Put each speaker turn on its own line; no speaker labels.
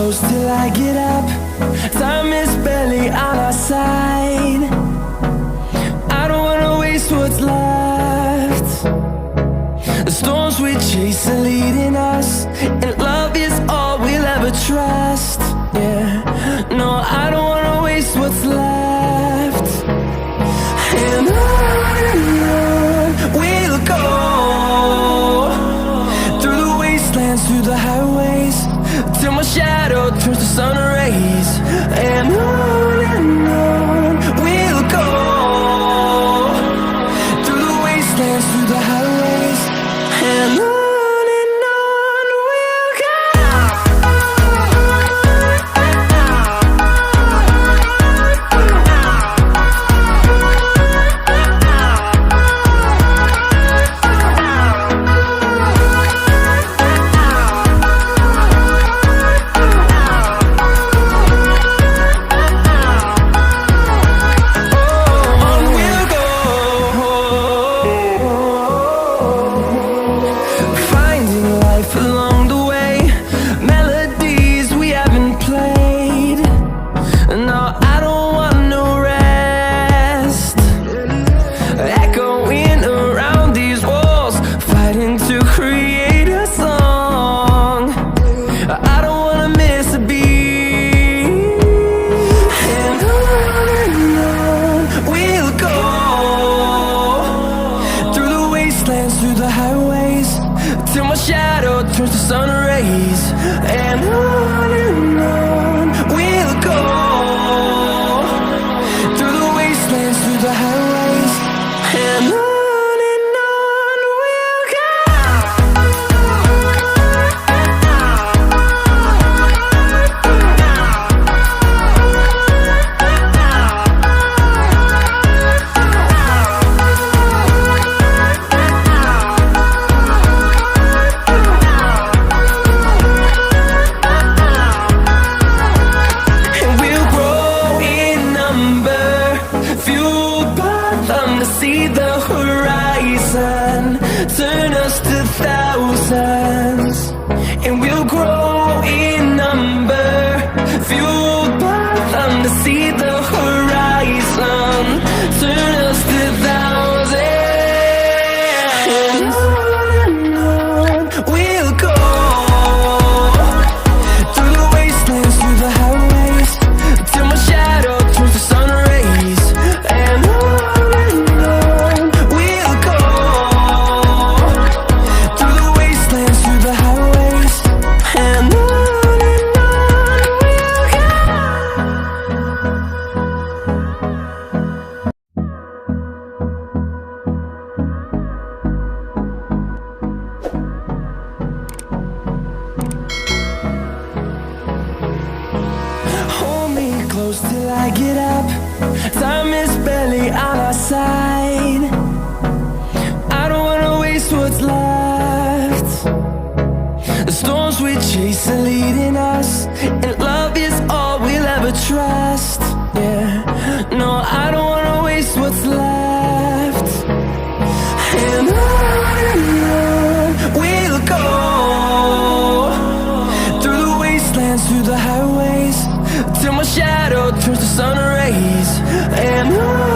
close till I get up. Time is barely on our side. I don't wanna waste what's left. The storms we chase are leading us, and love is all we'll ever trust. Yeah, no, I don't wanna waste what's left. And on we'll go, through the wastelands, through the highways, till my shadow turns to sun rays. And on we'll go, through the wastelands, through the highways, and on we'll go. Through the highways, till my shadow turns to sun rays. And on we'll go, through the wastelands, through the highways, and on we'll go. See the horizon, turn us to thousands, and we'll grow in number, fueled by them. To see the horizon, turn us to thousands, and on we'll go, through the wastelands, through the highways, till my shadow turns to sun rays. And close till I get up. Time is barely on our side. I don't wanna waste what's left. The storms we chase are leading us, and love is all we'll ever trust. Yeah, no, I don't wanna waste what's left. And on we'll go, through the wastelands, through the highways, till my shadow turns to sun rays. And on